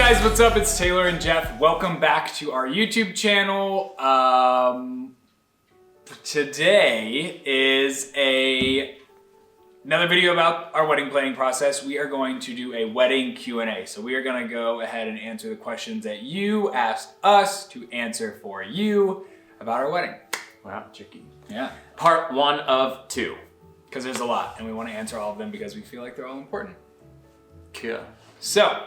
guys, what's up? It's Taylor and Jeff. Welcome back to our YouTube channel. Today is another video about our wedding planning process. We are going to do a wedding Q&A. So we are going to go ahead and answer the questions that you asked us to answer for you about our wedding. Wow, tricky. Yeah. Part 1 of 2. Because there's a lot and we want to answer all of them because we feel like they're all important. Cool. So,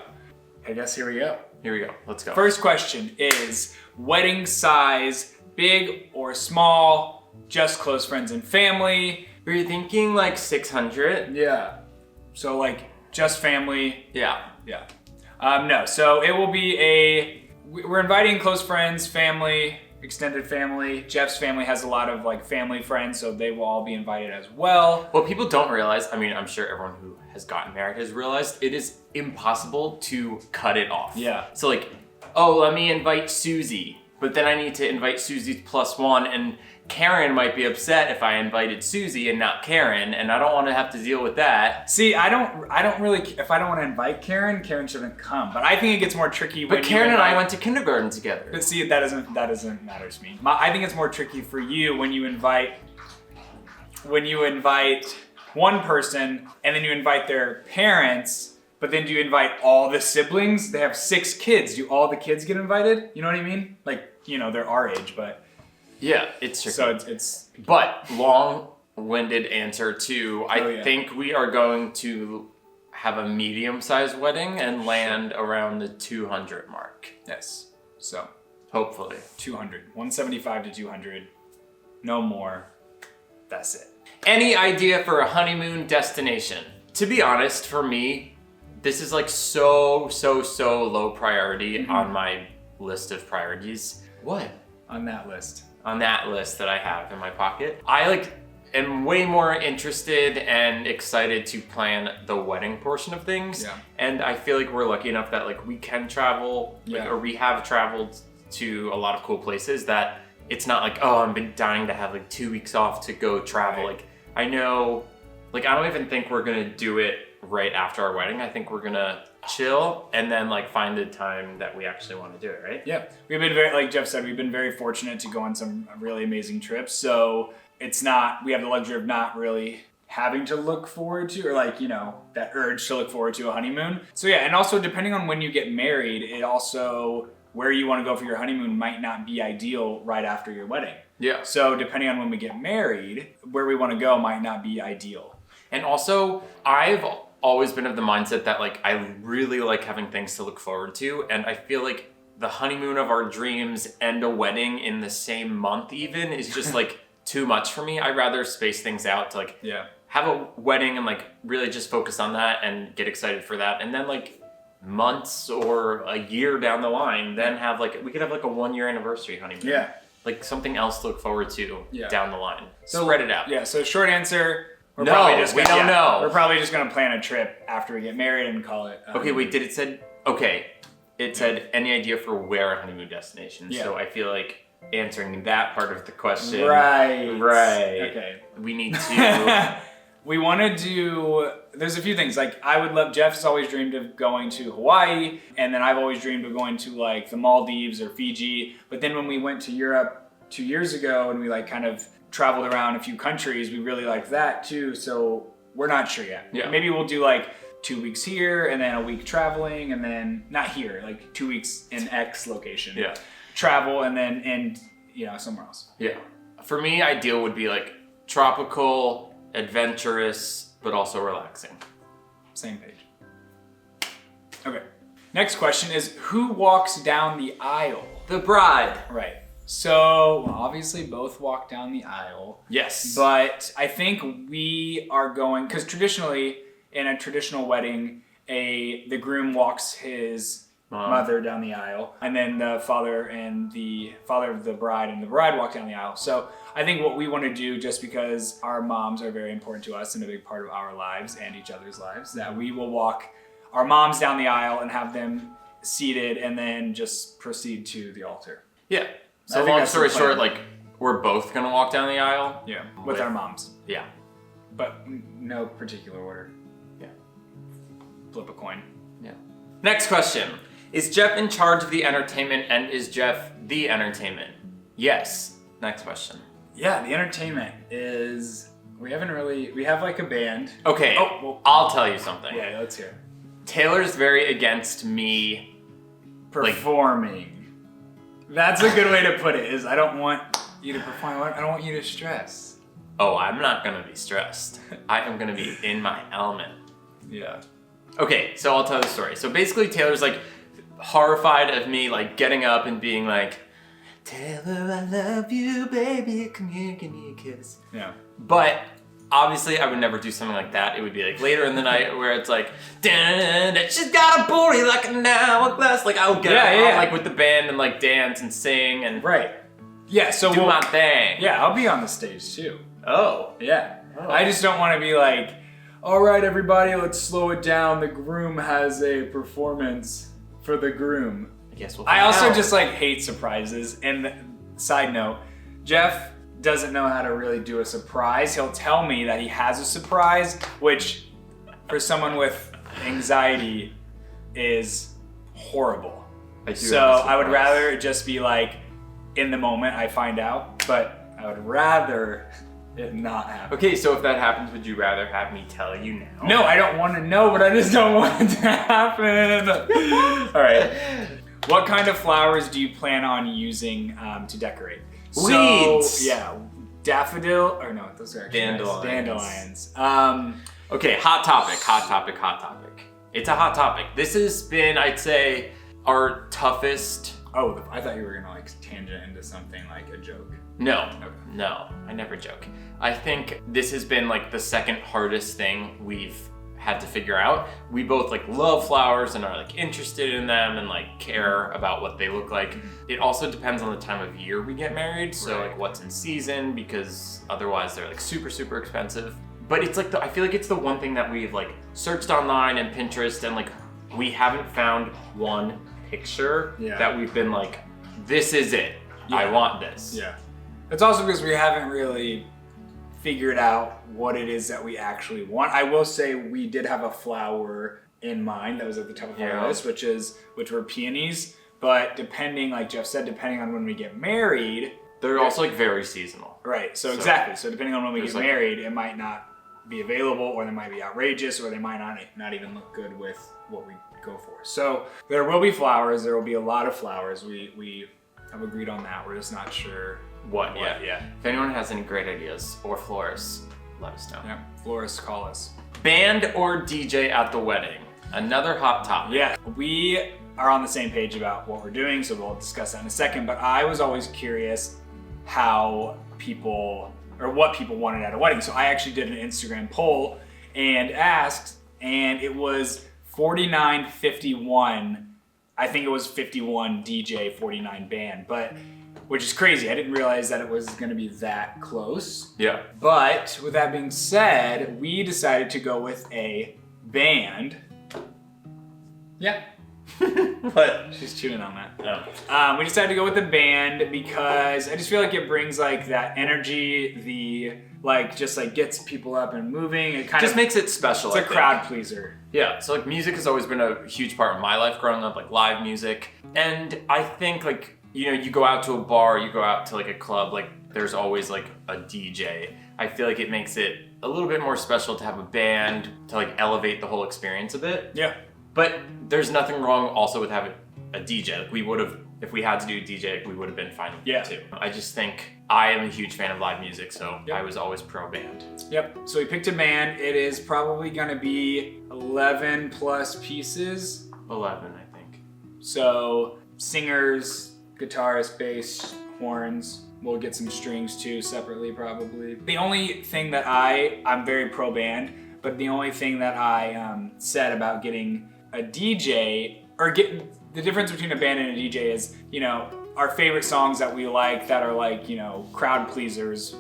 I guess here we go. Here we go. Let's go. First question is wedding size, big or small, just close friends and family? Were you thinking like 600? Yeah. So like just family? Yeah. Yeah. No, so it will be we're inviting close friends, family, extended family. Jeff's family has a lot of like family friends, so they will all be invited as well. What people don't realize, I mean, I'm sure everyone who has gotten married has realized, it is impossible to cut it off. Yeah. So like, oh, let me invite Susie, but then I need to invite Susie's +1, and Karen might be upset if I invited Susie and not Karen, and I don't want to have to deal with that. See, I don't really, if I don't want to invite Karen, Karen shouldn't come. But I think it gets more tricky when But Karen and I went to kindergarten together. But see, that doesn't matter to me. I think it's more tricky for you when you invite one person and then you invite their parents, but then do you invite all the siblings? They have 6 kids. Do all the kids get invited? You know what I mean? Like, you know, they're our age, but. Yeah, it's tricky. So it's But long-winded answer to, I think we are going to have a medium-sized wedding and land around the 200 mark. Yes. So hopefully 200, 175 to 200, no more. That's it. Any idea for a honeymoon destination? To be honest, for me, this is like so low priority on my list of priorities. What? On that list. On that list that I have in my pocket. I am way more interested and excited to plan the wedding portion of things. Yeah. And I feel like we're lucky enough that we can travel, or we have traveled to a lot of cool places that it's not like, oh, I've been dying to have 2 weeks off to go travel. Right. I know, I don't even think we're gonna do it right after our wedding. I think we're gonna chill and then find the time that we actually want to do it, right? Yeah, we've been very, like Jeff said, we've been very fortunate to go on some really amazing trips. So we have the luxury of not really having to look forward to, or that urge to look forward to a honeymoon. So yeah, and also depending on when you get married, it also, where you want to go for your honeymoon might not be ideal right after your wedding. Yeah. So depending on when we get married, where we want to go might not be ideal. And also, I've always been of the mindset that I really like having things to look forward to, and I feel like the honeymoon of our dreams and a wedding in the same month even is just too much for me. I'd rather space things out to have a wedding and really just focus on that and get excited for that, and then months or a year down the line, then have we could have a 1-year anniversary honeymoon. Yeah. Something else to look forward to down the line. So spread it out. Yeah, so short answer, we don't know. We're probably just gonna plan a trip after we get married and call it. Okay, wait, it said any idea for where a honeymoon destination? Yeah. So I feel like answering that part of the question. Right. Okay. We need to. We want to do, there's a few things. Jeff's always dreamed of going to Hawaii, and then I've always dreamed of going to the Maldives or Fiji. But then when we went to Europe 2 years ago and we kind of traveled around a few countries, we really liked that too. So we're not sure yet. Yeah. Maybe we'll do 2 weeks here and then a week traveling, and then not here, 2 weeks in X location. Yeah. Travel and then somewhere else. Yeah. For me, ideal would be tropical, adventurous, but also relaxing. Same page. Okay. Next question is, who walks down the aisle? The bride. Right. So, obviously both walk down the aisle. Yes. But I think we are going, because traditionally, in a traditional wedding, the groom walks his mother down the aisle, and then the father of the bride and the bride walk down the aisle. So I think what we want to do, just because our moms are very important to us and a big part of our lives and each other's lives, that we will walk our moms down the aisle and have them seated and then just proceed to the altar. Yeah. So long story short, we're both gonna walk down the aisle. Yeah. With our moms. Yeah. But no particular order. Yeah. Flip a coin. Yeah. Next question. Is Jeff in charge of the entertainment, and is Jeff the entertainment? Yes. Next question. Yeah, the entertainment is, we have like a band. Okay, I'll tell you something. Yeah, let's hear it. Taylor's very against me performing. That's a good way to put it, is I don't want you to perform. I don't want you to stress. Oh, I'm not gonna be stressed. I am gonna be in my element. Yeah. Okay, so I'll tell the story. So basically Taylor's like horrified of me like getting up and being like, Taylor, I love you, baby, come here, give me a kiss. Yeah. But obviously I would never do something like that. It would be like later in the night where it's like, dun, she's got a booty like an hourglass. Like I would get up like with the band and like dance and sing and Yeah, so do my thing. Yeah, I'll be on the stage too. Oh. Yeah. Oh. I just don't want to be like, all right, everybody, let's slow it down. The groom has a performance for the groom. I guess I also just like hate surprises. And side note, Jeff doesn't know how to really do a surprise. He'll tell me that he has a surprise, which for someone with anxiety is horrible. So I would rather it just be like, in the moment I find out, but I would rather it not happen. Okay, so if that happens, would you rather have me tell you now? No, I don't want to know, but I just don't want it to happen. All right. What kind of flowers do you plan on using to decorate? Weeds. Yeah, daffodil, or no, those are actually dandelions. Dandelions. Okay, hot topic. It's a hot topic. This has been, I'd say, our toughest. Oh, I thought you were gonna like tangent into something like a joke. No, I never joke. I think this has been like the second hardest thing we've had to figure out. We both like love flowers and are like interested in them and like care about what they look like. It also depends on the time of year we get married. So like what's in season, because otherwise they're like super, super expensive. But it's like, I feel like it's the one thing that we've like searched online and Pinterest and like we haven't found one picture that we've been like, this is it. I want this. Yeah. It's also because we haven't really figured out what it is that we actually want. I will say we did have a flower in mind that was at the top of our list, which were peonies. But depending, like Jeff said, depending on when we get married, they're also like very seasonal. Right. So exactly. So depending on when we get married, it might not be available, or they might be outrageous, or they might not even look good with what we go for. So there will be flowers. There will be a lot of flowers. We have agreed on that. We're just not sure what. Yeah. If anyone has any great ideas or florists, let us know. Yeah, florists, call us. Band or DJ at the wedding? Another hot topic. Yeah, we are on the same page about what we're doing, so we'll discuss that in a second. But I was always curious what people wanted at a wedding. So I actually did an Instagram poll and asked, and it was 49-51. I think it was 51 DJ, 49 band, which is crazy. I didn't realize that it was gonna be that close. Yeah. But with that being said, we decided to go with a band. Yeah. What? She's chewing on that. Oh. We decided to go with the band because I just feel like it brings like that energy, just gets people up and moving. It kind just makes it special. It's a crowd pleaser. Yeah, so like music has always been a huge part of my life growing up, like live music. And I think like, you go out to a bar, you go out to like a club, like there's always like a DJ. I feel like it makes it a little bit more special to have a band to like elevate the whole experience a bit. Yeah. But there's nothing wrong also with having a DJ. Like we would have, if we had to do a DJ, we would have been fine with it too. I just think I am a huge fan of live music, so I was always pro band. Yep, so we picked a band. It is probably gonna be 11 plus pieces. 11, I think. So singers, guitarist, bass, horns. We'll get some strings too separately probably. The only thing that I'm very pro band, but the only thing that I said about getting a DJ, or getting the difference between a band and a DJ is, our favorite songs that we like that are like, crowd pleasers,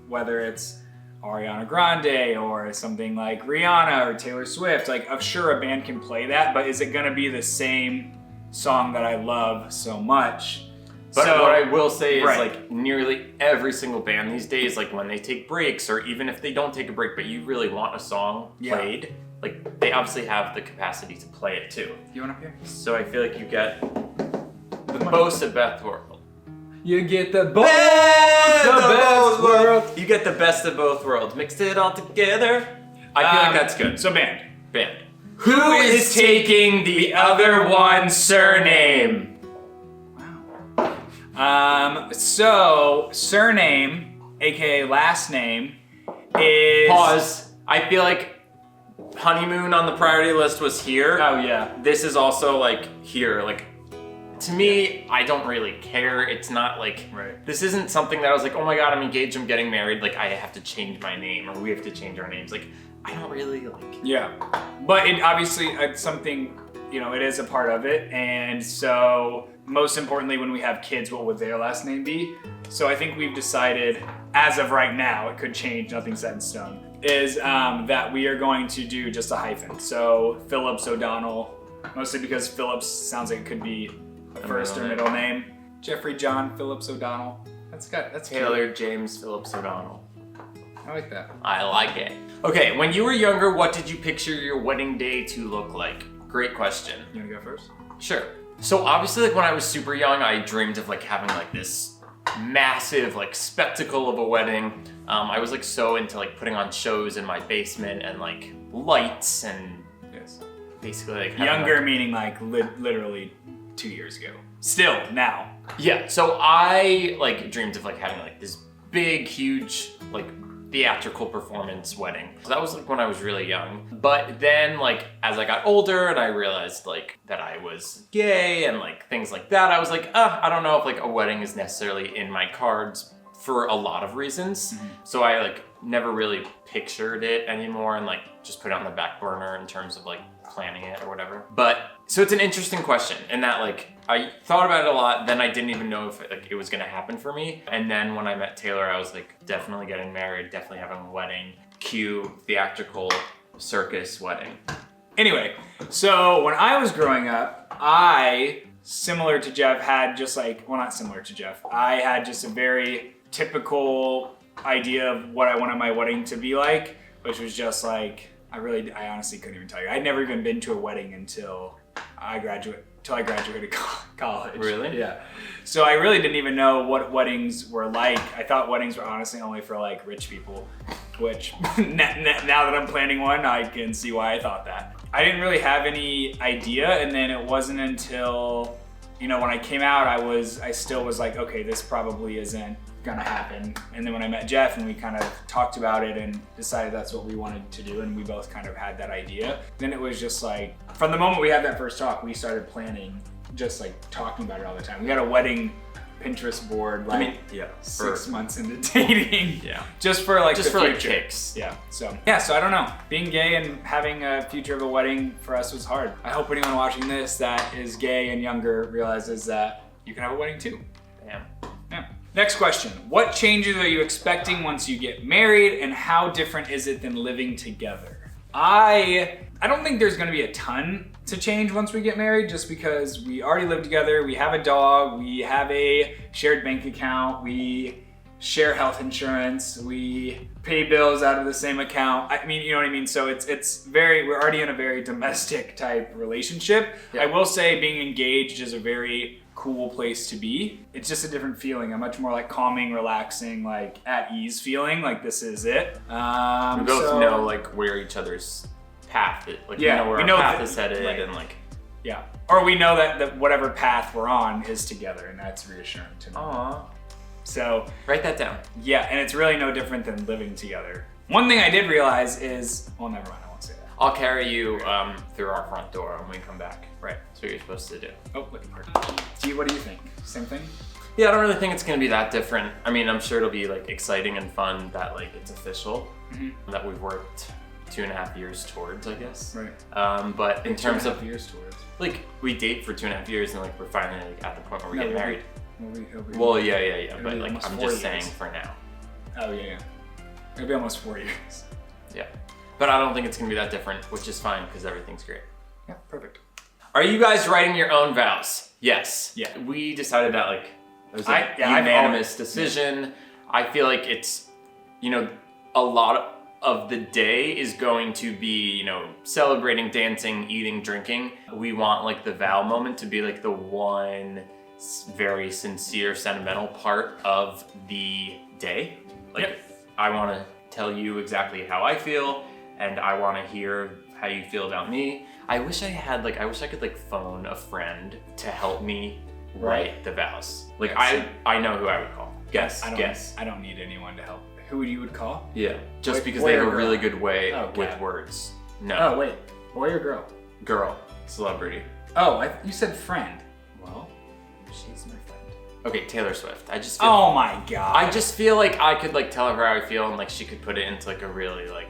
whether it's Ariana Grande or something like Rihanna or Taylor Swift. Like, I'm sure a band can play that, but is it gonna be the same song that I love so much? But what I will say is like nearly every single band these days, like when they take breaks or even if they don't take a break, but you really want a song played, like they obviously have the capacity to play it too. You want up here? So I feel like you get the most of both worlds. You get the best of both worlds. You get the best of both worlds. Mixed it all together. I feel like that's good. So band. Who is taking the other one's surname? Wow. So surname, aka last name, is Pause. I feel like honeymoon on the priority list was here. Oh yeah. This is also like here. Like to me, I don't really care. It's not like this isn't something that I was like, oh my god, I'm engaged, I'm getting married. Like I have to change my name or we have to change our names. Like I don't really like. Yeah, but it obviously it's something, you know, it is a part of it, and so most importantly, when we have kids, what would their last name be? So I think we've decided, as of right now, it could change, nothing's set in stone, is that we are going to do just a hyphen. So Phillips O'Donnell, mostly because Phillips sounds like it could be a first or middle name. Jeffrey John Phillips O'Donnell. That's Taylor cute. James Phillips O'Donnell. I like that. I like it. Okay, when you were younger, what did you picture your wedding day to look like? Great question. You wanna go first? Sure. So obviously, like when I was super young, I dreamed of like having like this massive like spectacle of a wedding. I was like so into like putting on shows in my basement and like lights and basically like younger meaning like literally 2 years ago. Still now. Yeah. So I like dreamed of like having like this big, huge like theatrical performance wedding. So that was like when I was really young. But then like as I got older and I realized like that I was gay and like things like that, I was like, I don't know if like a wedding is necessarily in my cards for a lot of reasons. Mm-hmm. So I like never really pictured it anymore and like just put it on the back burner in terms of like planning it or whatever. But so it's an interesting question in that like I thought about it a lot, then I didn't even know if like, it was gonna happen for me. And then when I met Taylor, I was like, definitely getting married, definitely having a wedding, cue theatrical circus wedding. Anyway, so when I was growing up, I, similar to Jeff, had just like, well, not similar to Jeff, I had just a very typical idea of what I wanted my wedding to be like, which was just like, I honestly couldn't even tell you. I'd never even been to a wedding until I graduated college. Really? Yeah. So I really didn't even know what weddings were like. I thought weddings were honestly only for like rich people, which now that I'm planning one, I can see why I thought that. I didn't really have any idea, and then it wasn't until, you know, when I came out, I still was like, okay, this probably isn't gonna happen. And then when I met Jeff and we kind of talked about it and decided that's what we wanted to do, and we both kind of had that idea, then it was just like, from the moment we had that first talk, we started planning, just like talking about it all the time. We had a wedding Pinterest board like 6 months into dating. Yeah. Just for like just the for future. like kicks. Yeah. So I don't know. Being gay and having a future of a wedding for us was hard. I hope anyone watching this that is gay and younger realizes that you can have a wedding too. Damn. Yeah. Next question. What changes are you expecting once you get married, and how different is it than living together? I don't think there's gonna be a ton to change once we get married, just because we already live together, we have a dog, we have a shared bank account, we share health insurance, we pay bills out of the same account. I mean, you know what I mean? So we're already in a very domestic type relationship. Yeah. I will say being engaged is a very cool place to be. It's just a different feeling, a much more like calming, relaxing, like at ease feeling, like this is it. We both know like where each other's path is, like we know where our path is headed, right. And like or we know that whatever path we're on is together, and that's reassuring to me. Aww. So write that down. Yeah, and it's really no different than living together. One thing I did realize is, well, never mind, I won't say that. I'll carry you through our front door when we come back. Right. That's what you're supposed to do. Oh, looking hard. What do you think? Same thing? Yeah, I don't really think it's gonna be that different. I mean, I'm sure it'll be like exciting and fun that like it's official, that we've worked 2.5 years towards, I guess. Right. But in terms of 2.5 years towards, like we date for 2.5 years and like we're finally like at the point where we get married. Well, yeah. But like I'm just saying for now. Oh yeah. It'll be almost 4 years. Yeah. But I don't think it's gonna be that different, which is fine because everything's great. Yeah, perfect. Are you guys writing your own vows? Yes. Yeah. We decided that like it was a unanimous decision. I feel like it's, you know, a lot of the day is going to be, you know, celebrating, dancing, eating, drinking. We want like the vow moment to be like the one very sincere, sentimental part of the day. Like, I want to tell you exactly how I feel, and I want to hear how you feel about me. I wish I could like phone a friend to help me write the vows. Like, I know who I would call. Guess. I don't need anyone to help. Who you would call? Yeah, just because boy they or have a girl? really good way Okay. with words. No. Oh wait, boy or girl? Girl. Celebrity. Oh, you said friend. Well, she's my friend. Okay, Taylor Swift. I just feel, Oh my god. I just feel like I could like tell her how I feel, and like she could put it into like a really like.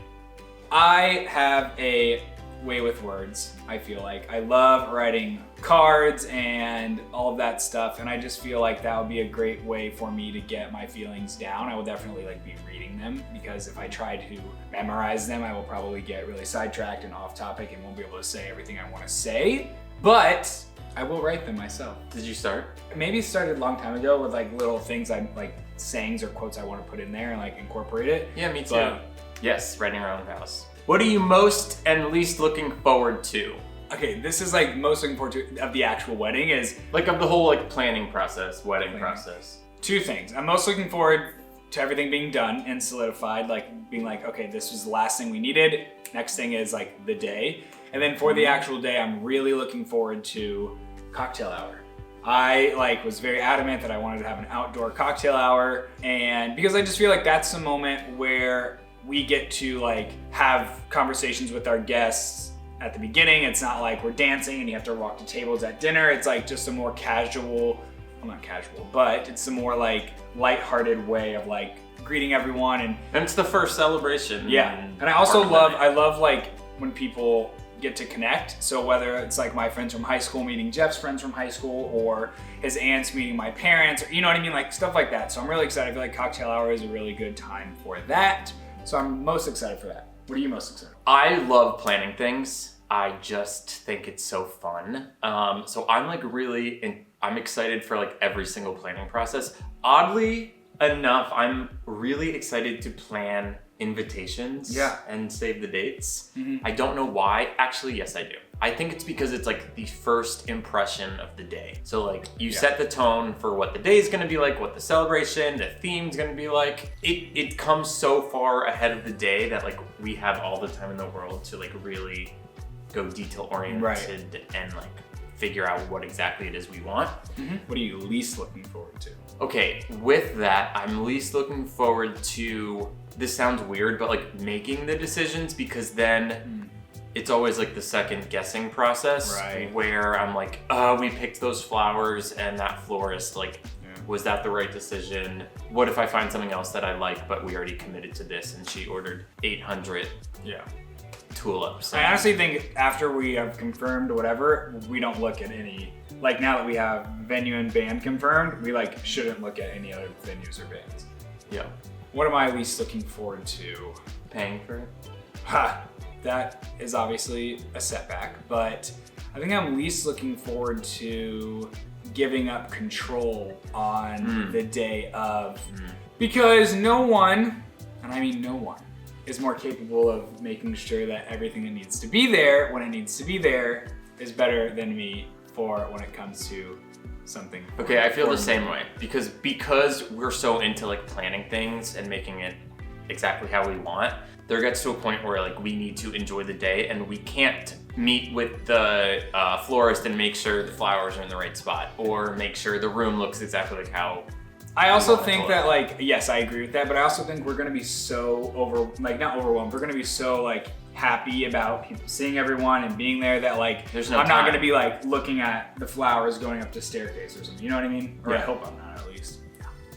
I have a way with words. I feel like I love writing cards and all of that stuff, and I just feel like that would be a great way for me to get my feelings down. I will definitely like be reading them, because if I try to memorize them, I will probably get really sidetracked and off topic and won't be able to say everything I want to say. But I will write them myself. Did you start? Maybe it started a long time ago with like little things I like, sayings or quotes I want to put in there and like incorporate it. Yeah, me too. But- Yes, writing our own vows. What are you most and least looking forward to? Okay, this is like most looking forward to of the actual wedding is Like of the whole like planning process, wedding process. two things. I'm most looking forward to everything being done and solidified, like being like, okay, this was the last thing we needed. Next thing is like the day. And then for the actual day, I'm really looking forward to cocktail hour. I like was very adamant that I wanted to have an outdoor cocktail hour, and because I just feel like that's the moment where we get to like have conversations with our guests at the beginning. It's not like we're dancing and you have to walk to tables at dinner. It's like just a more casual, well, not casual, but it's a more like lighthearted way of like greeting everyone. And it's the first celebration. yeah, and I also love like when people get to connect. So whether it's like my friends from high school meeting Jeff's friends from high school, or his aunts meeting my parents, or you know what I mean, like stuff like that. So I'm really excited. I feel like cocktail hour is a really good time for that. So I'm most excited for that. What are you most excited for? I love planning things. I just think it's so fun. So I'm like I'm excited for like every single planning process. Oddly enough, I'm really excited to plan invitations and save the dates. I don't know why. Actually, yes, I do. I think it's because it's like the first impression of the day. So like you set the tone for what the day is gonna be like, what the celebration, the theme's gonna be like. It comes so far ahead of the day that like we have all the time in the world to like really go detail oriented and like figure out what exactly it is we want. What are you least looking forward to? Okay, with that, I'm least looking forward to, this sounds weird, but like making the decisions, because then it's always like the second guessing process where I'm like, we picked those flowers and that florist, like, was that the right decision? What if I find something else that I like, but we already committed to this and she ordered 800 tulips? I honestly think after we have confirmed whatever, we don't look at any, like now that we have venue and band confirmed, we like shouldn't look at any other venues or bands. Yeah. What am I least looking forward to? Paying for it? That is obviously a setback, but I think I'm least looking forward to giving up control on the day of, because no one, and I mean no one, is more capable of making sure that everything that needs to be there when it needs to be there is better than me for when it comes to something. Okay, I feel the same way, because we're so into like planning things and making it exactly how we want, there gets to a point where like we need to enjoy the day and we can't meet with the florist and make sure the flowers are in the right spot or make sure the room looks exactly like how. I also think that like, yes, I agree with that, but I also think we're gonna be so not overwhelmed, we're gonna be so like happy about seeing everyone and being there that like, I'm not gonna be like looking at the flowers going up the staircase or something, you know what I mean? Or I hope I'm not, at least.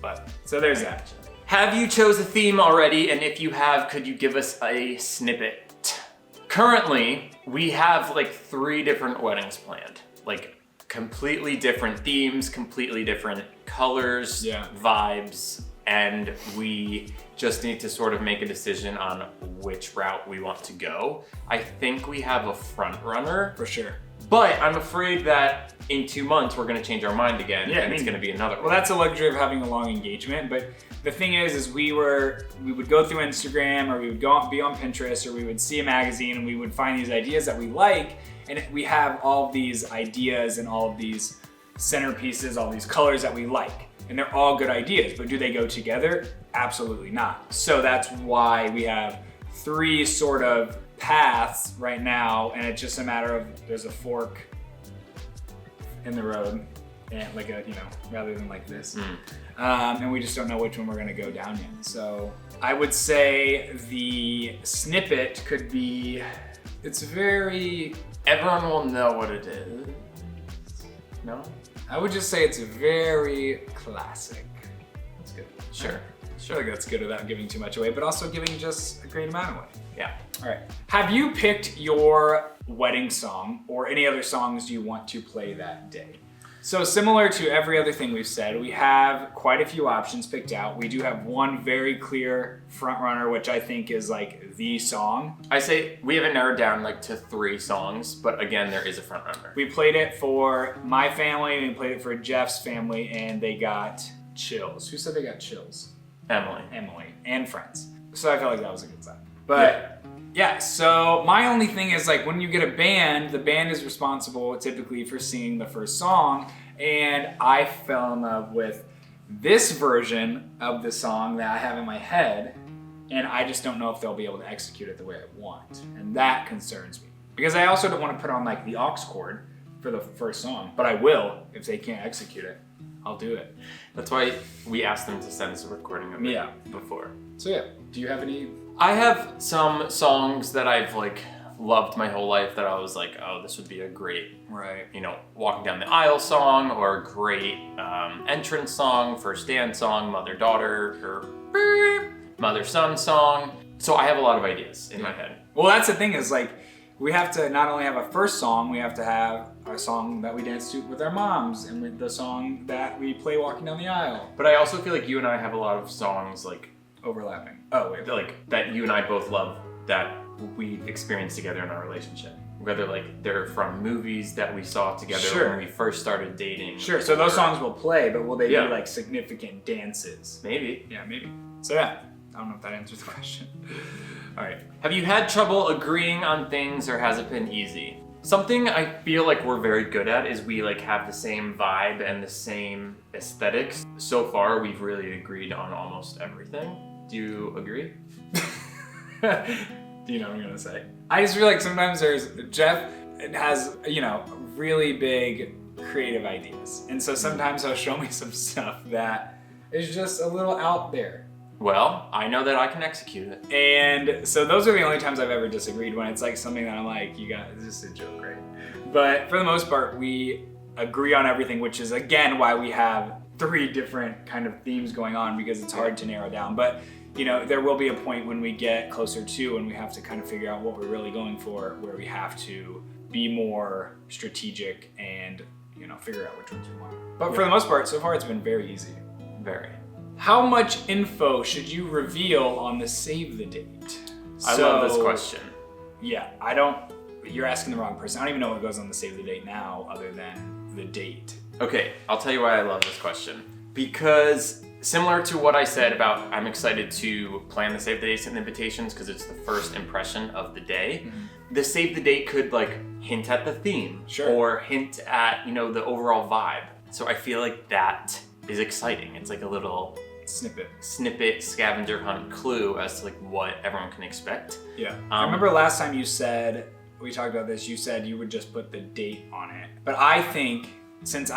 But, so there's that. Have you chose a theme already? And if you have, could you give us a snippet? Currently, we have like 3 different weddings planned. Like completely different themes, completely different colors, vibes, and we just need to sort of make a decision on which route we want to go. I think we have a front runner. For sure. But I'm afraid that in 2 months we're gonna change our mind again, Yeah, and it's gonna be another one. Well, that's a luxury of having a long engagement, but the thing is we would go through Instagram, or we would be on Pinterest, or we would see a magazine and we would find these ideas that we like, and we have all of these ideas and all of these centerpieces, all these colors that we like, and they're all good ideas, but do they go together? Absolutely not. So that's why we have 3 sort of paths right now, and it's just a matter of there's a fork in the road, and like a, rather than like this. And we just don't know which one we're gonna go down in. So I would say the snippet could be, it's very, everyone will know what it is. No? I would just say it's very classic. That's good. Sure. I feel like that's good without giving too much away, but also giving just a great amount away. Yeah. All right. Have you picked your wedding song or any other songs you want to play that day? So similar to every other thing we've said, we have quite a few options picked out. We do have one very clear front runner, which I think is like the song. I say we have it narrowed down like to 3 songs, but again, there is a front runner. We played it for my family, and we played it for Jeff's family, and they got chills. Who said they got chills? Emily. And friends. So I felt like that was a good sign. But yeah, so my only thing is like when you get a band, the band is responsible typically for singing the first song, and I fell in love with this version of the song that I have in my head, and I just don't know if they'll be able to execute it the way I want, and that concerns me. Because I also don't want to put on like the aux chord for the first song, but I will if they can't execute it. I'll do it. That's why we asked them to send us a recording of it before. So yeah, do you have any? I have some songs that I've like loved my whole life that I was like, oh, this would be a great, walking down the aisle song, or a great entrance song, first dance song, mother-daughter, or mother-son song. So I have a lot of ideas in my head. Well, that's the thing is like, we have to not only have a first song, we have to have a song that we dance to with our moms, and with the song that we play walking down the aisle. But I also feel like you and I have a lot of songs like overlapping. Oh wait, like that you and I both love that we experienced together in our relationship. Whether like they're from movies that we saw together when we first started dating. Sure, so those songs will play, but will they be like significant dances? Maybe. Yeah, maybe. So yeah, I don't know if that answers the question. All right. Have you had trouble agreeing on things, or has it been easy? Something I feel like we're very good at is we like have the same vibe and the same aesthetics. So far, we've really agreed on almost everything. Do you agree? Do you know what I'm gonna say? I just feel like sometimes Jeff has, really big creative ideas. And so sometimes he'll show me some stuff that is just a little out there. Well, I know that I can execute it. And so those are the only times I've ever disagreed, when it's like something that I'm like, it's just a joke, right? But for the most part, we agree on everything, which is again why we have 3 different kind of themes going on, because it's hard to narrow down. But there will be a point when we get closer to, and we have to kind of figure out what we're really going for, where we have to be more strategic and, figure out which ones we want. But for the most part, so far it's been very easy. Very. How much info should you reveal on the save the date? I love this question. Yeah, you're asking the wrong person. I don't even know what goes on the save the date now other than the date. Okay, I'll tell you why I love this question. Because similar to what I said about I'm excited to plan the save the dates and invitations because it's the first impression of the day. Mm-hmm. The save the date could like hint at the theme or hint at, the overall vibe. So I feel like that is exciting. It's like a little snippet scavenger hunt clue as to like what everyone can expect. Yeah. I remember last time we talked about this, you said you would just put the date on it. But I think since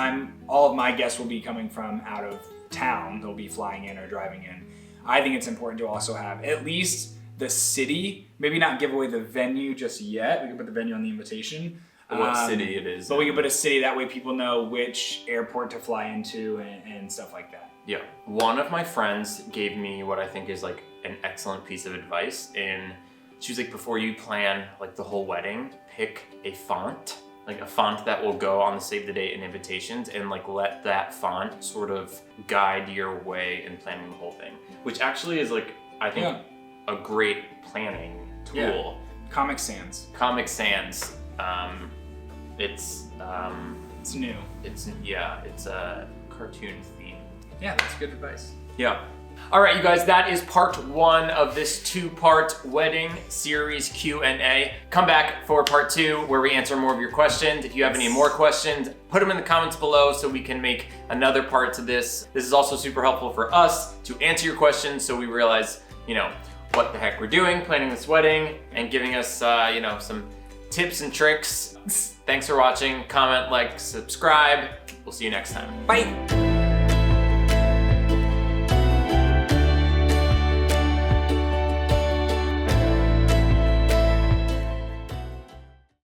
all of my guests will be coming from out of town, they'll be flying in or driving in, I think it's important to also have at least the city, maybe not give away the venue just yet. We can put the venue on the invitation. What city it is. But we can put a city, that way people know which airport to fly into and stuff like that. Yeah. One of my friends gave me what I think is like an excellent piece of advice. And she was like, before you plan like the whole wedding, pick a font. Like a font that will go on the save the date and invitations, and like let that font sort of guide your way in planning the whole thing. Which actually is like, I think, a great planning tool. Yeah. Comic Sans. It's It's new. it's a cartoon theme. Yeah, that's good advice. Yeah. All right, you guys, that is part 1 of this 2-part wedding series Q&A. Come back for part 2 where we answer more of your questions. If you have any more questions, put them in the comments below so we can make another part to this. This is also super helpful for us to answer your questions so we realize, what the heck we're doing, planning this wedding, and giving us, some tips and tricks. Thanks for watching. Comment, like, subscribe. We'll see you next time. Bye.